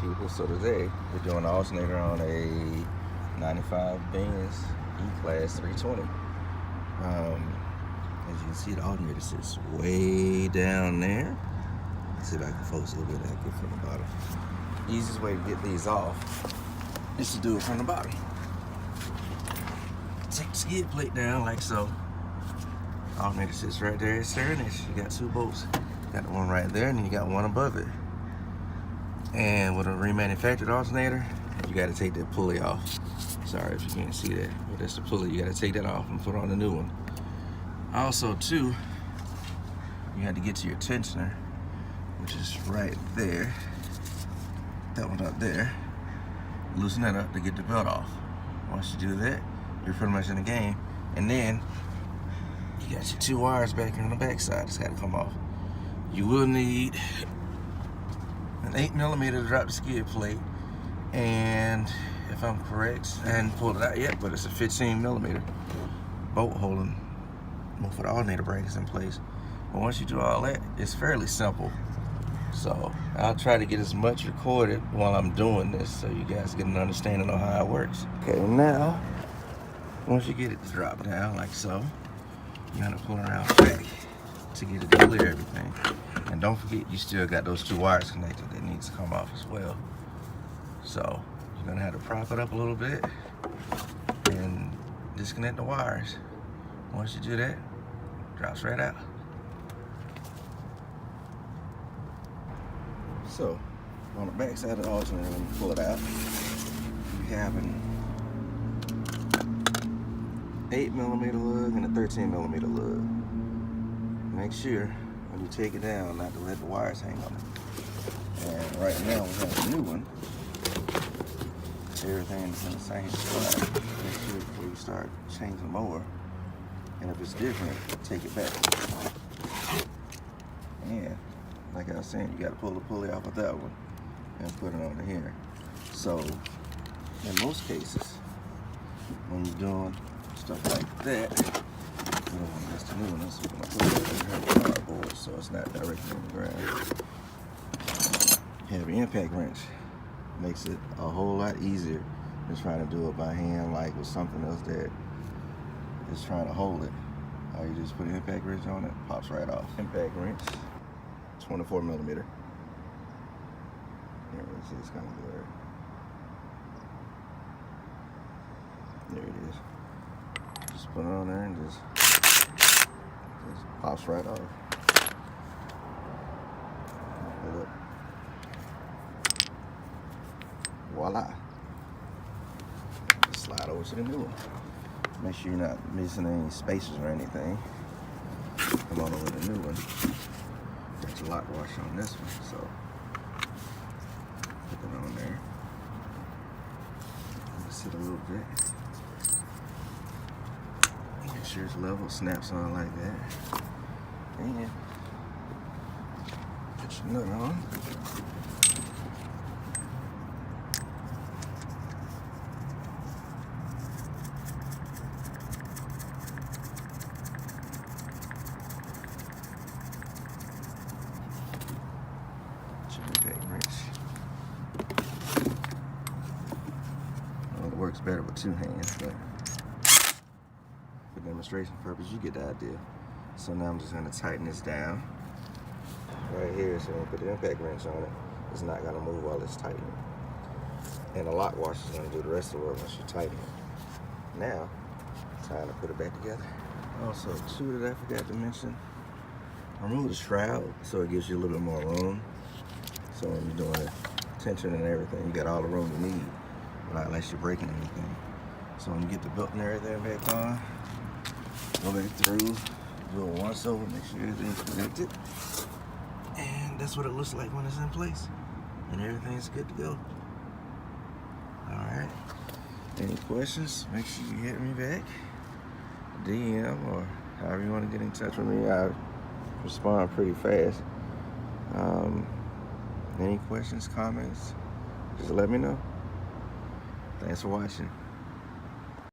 people. So today we're doing an alternator on a 95 Benz E-Class 320. As you can see, the alternator sits way down there. Let's see if I can focus a little bit at it from the bottom. The easiest way to get these off is to do it from the bottom. Take the skid plate down like so. Alternator sits right there at sternest. You got two bolts. You got one right there, and then you got one above it. And with a remanufactured alternator, you got to take that pulley off. Sorry if you can't see that, but that's the pulley. You got to take that off and put on the new one. Also, too, you had to get to your tensioner, which is right there. That one up there. Loosen that up to get the belt off. Once you do that, you're pretty much in the game. And then you got your two wires back here on the back side. It's got to come off. You will need an 8mm to drop the skid plate, and if I'm correct, I hadn't pulled it out yet, but it's a 15mm bolt holding both of the alternator brackets in place. But once you do all that, it's fairly simple. So I'll try to get as much recorded while I'm doing this so you guys get an understanding of how it works. Okay, now once you get it to drop down like so, you gotta pull around back to get it to clear everything. And don't forget, you still got those two wires connected that needs to come off as well. So you're gonna have to prop it up a little bit and disconnect the wires. Once you do that, it drops right out. So on the back side of the alternator, when you pull it out, you have an 8mm lug and a 13mm lug. Make sure when you take it down not to let the wires hang on it. And right now we have a new one. Everything's in the same spot. Make sure before you start changing them over. And if it's different, take it back. And like I was saying, you gotta pull the pulley off of that one and put it on here. So in most cases, when you're doing stuff like that, you don't want to mess the new one up, so we're gonna put it in the cardboard so it's not directly on the ground. Heavy impact wrench makes it a whole lot easier than trying to do it by hand, like with something else that is trying to hold it. All you just put an impact wrench on it, pops right off. Impact wrench, 24mm. Here, let's see, it's kind of blurry. There it is. Just put it on there and just pops right off. Pull it. Voila. Just slide over to the new one. Make sure you're not missing any spacers or anything. Come on over to the new one. Got your lock washer on this one, so put that on there. Sit a little bit. Make sure it's level, snaps on like that. And put your nut on. Well, it works better with two hands, but for demonstration purpose, you get the idea. So now I'm just going to tighten this down right here. So when you put the impact wrench on it, it's not going to move while it's tightening. And the lock washer is going to do the rest of the work once you tighten it. Now, time to put it back together. Also, too, that I forgot to mention, remove the shroud so it gives you a little bit more room. So when you're doing the tension and everything, you got all the room you need, not unless you're breaking anything. So when you get the belt and everything back on, go back through, do a once over, make sure everything's connected. And that's what it looks like when it's in place. And everything's good to go. Alright. Any questions, make sure you hit me back. DM or however you want to get in touch with me. I respond pretty fast. Any questions, comments, just let me know. Thanks for watching.